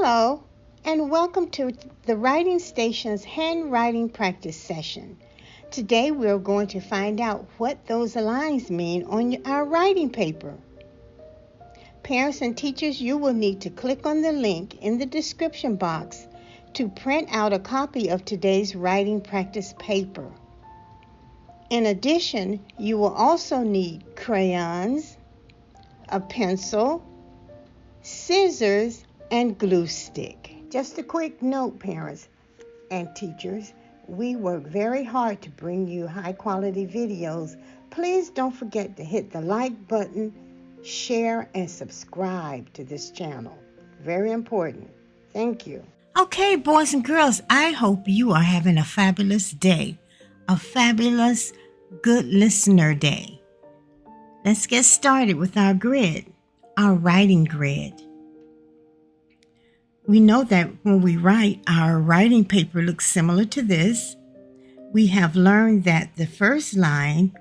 Hello, and welcome to the Writing Station's Handwriting Practice session. Today we're going to find out what those lines mean on our writing paper. Parents and teachers, you will need to click on the link in the description box to print out a copy of today's writing practice paper. In addition, you will also need crayons, a pencil, scissors, and glue stick. Just a quick note, parents and teachers, we work very hard to bring you high quality videos. Please don't forget to hit the like button, share, and subscribe to this channel. Very important. Thank you. Okay, boys and girls, I hope you are having a fabulous day, a fabulous good listener day. Let's get started with our grid, our writing grid. We know that when we write, our writing paper looks similar to this. We have learned that the first line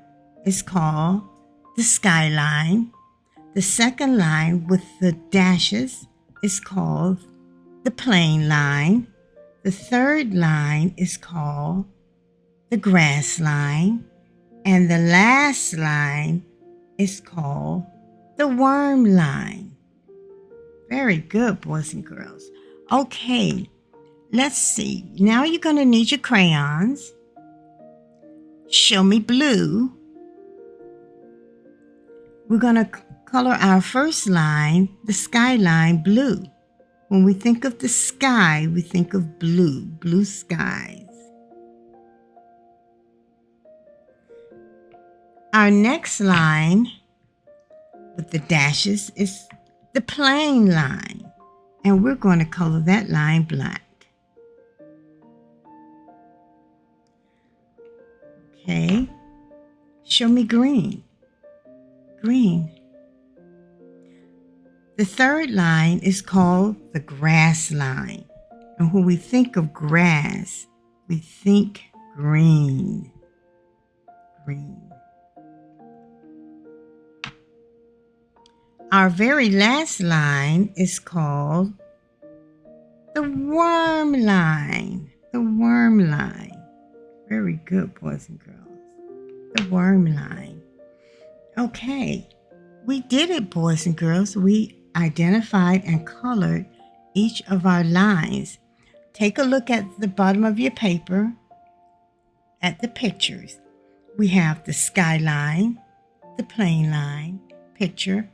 is called the skyline. The second line with the dashes is called the plain line. The third line is called the grass line. And the last line is called the worm line. Very good, boys and girls. Okay, let's see. Now you're going to need your crayons. Show me blue. We're going to color our first line, the skyline, blue. When we think of the sky, we think of blue, blue skies. Our next line with the dashes is the plain line, and we're going to color that line black. Okay, show me green. Green. The third line is called the grass line, and when we think of grass, we think green. Green. Our very last line is called the worm line. The worm line. Very good, boys and girls. The worm line. Okay, we did it, boys and girls. We identified and colored each of our lines. Take a look at the bottom of your paper at the pictures. We have the skyline, the plain line, picture,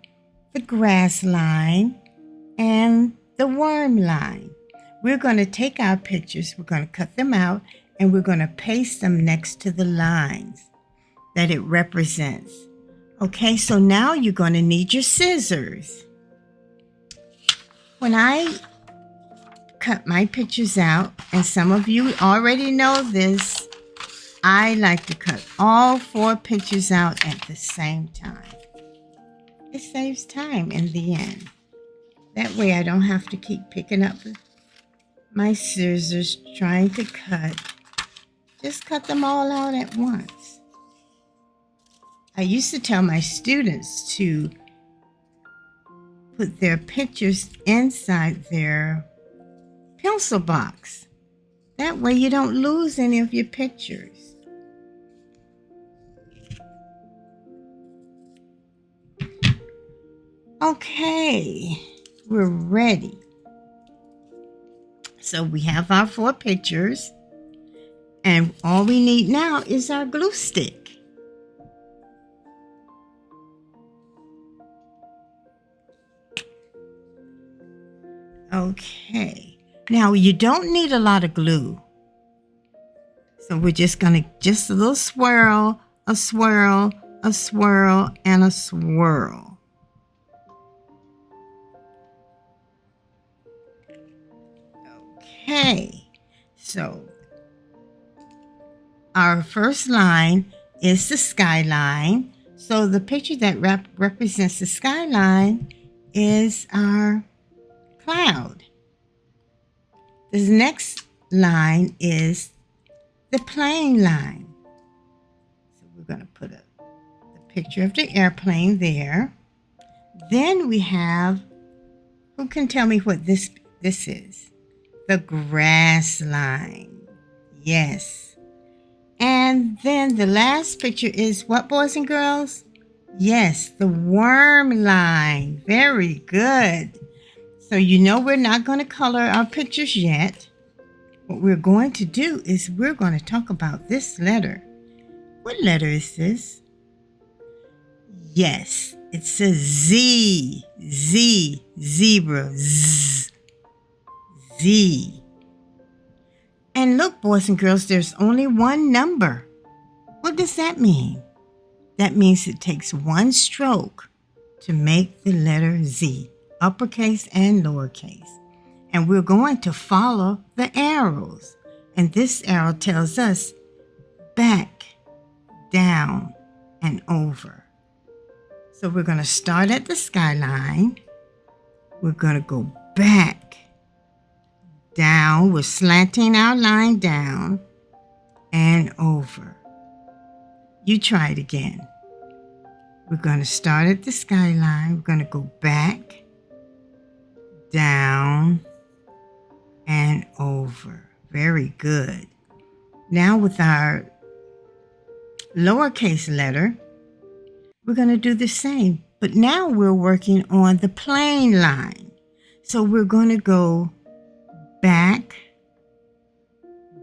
the grass line, and the worm line. We're going to take our pictures, we're going to cut them out, and we're going to paste them next to the lines that it represents. Okay, so now you're going to need your scissors. When I cut my pictures out, and some of you already know this, I like to cut all 4 pictures out at the same time. It saves time in the end. That way I don't have to keep picking up my scissors trying to cut. Just cut them all out at once. I used to tell my students to put their pictures inside their pencil box. That way you don't lose any of your pictures. Okay, we're ready. So we have our 4 pictures, and all we need now is our glue stick. Okay, now you don't need a lot of glue. So we're just gonna, just a little swirl, a swirl, a swirl, and a swirl. Okay, so our first line is the skyline. So the picture that represents the skyline is our cloud. The next line is the plain line. So we're going to put the picture of the airplane there. Then we have, who can tell me what this this is the grass line. Yes. And then the last picture is what, boys and girls? Yes, the worm line. Very good. So you know we're not going to color our pictures yet. What we're going to do is we're going to talk about this letter. What letter is this? Yes, it says Z. Z. Zebra. Z. Z. And look, boys and girls, there's only one number. What does that mean? That means it takes one stroke to make the letter Z, uppercase and lowercase. And we're going to follow the arrows. And this arrow tells us back, down, and over. So we're going to start at the skyline. We're going to go back, down. We're slanting our line down and over. You try it again. We're going to start at the skyline. We're going to go back, down, and over. Very good. Now with our lowercase letter, we're going to do the same. But now we're working on the plain line. So we're going to go back,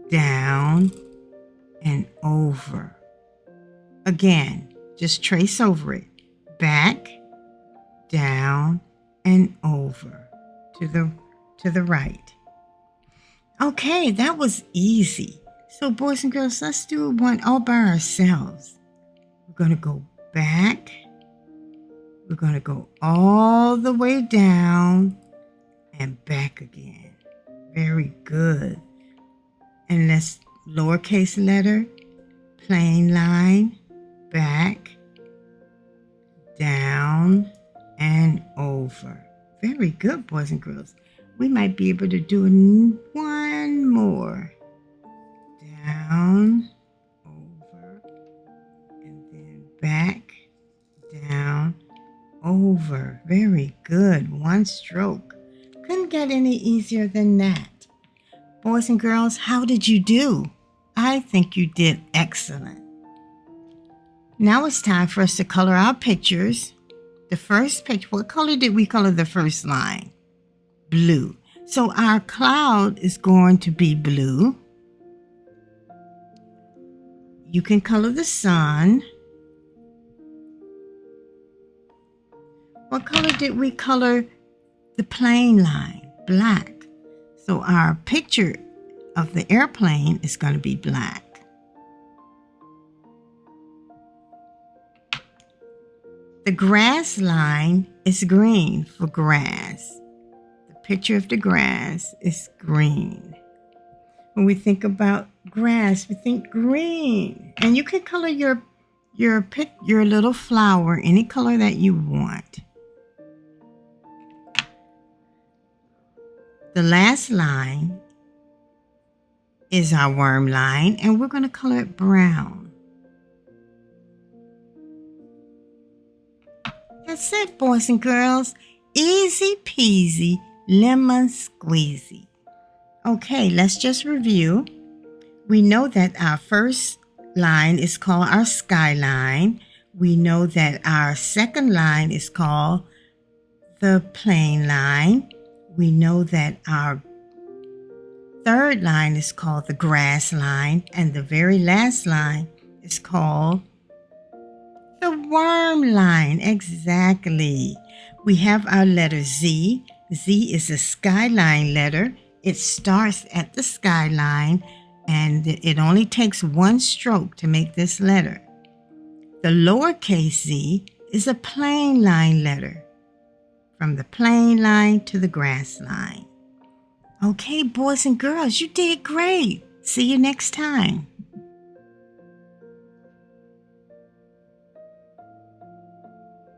down, and over. Again, just trace over it. Back, down, and over to the right. Okay, that was easy. So boys and girls, let's do one all by ourselves. We're going to go back. We're going to go all the way down and back again. Very good. And let's lowercase letter, plain line, back, down, and over. Very good, boys and girls. We might be able to do one more. Down, over, and then back, down, over. Very good. One stroke. Couldn't get any easier than that. Boys and girls, how did you do? I think you did excellent. Now it's time for us to color our pictures. The first picture, what color did we color the first line? Blue. So our cloud is going to be blue. You can color the sun. What color did we color the plain line? Black. So our picture of the airplane is going to be black. The grass line is green for grass. The picture of the grass is green. When we think about grass, we think green. And you can color your little flower any color that you want. The last line is our worm line, and we're going to color it brown. That's it, boys and girls. Easy peasy, lemon squeezy. Okay, let's just review. We know that our first line is called our skyline. We know that our second line is called the plain line. We know that our third line is called the grass line, and the very last line is called the worm line. Exactly. We have our letter Z. Z is a skyline letter. It starts at the skyline, and it only takes one stroke to make this letter. The lowercase z is a plain line letter, from the plain line to the grass line. Okay, boys and girls, you did great. See you next time.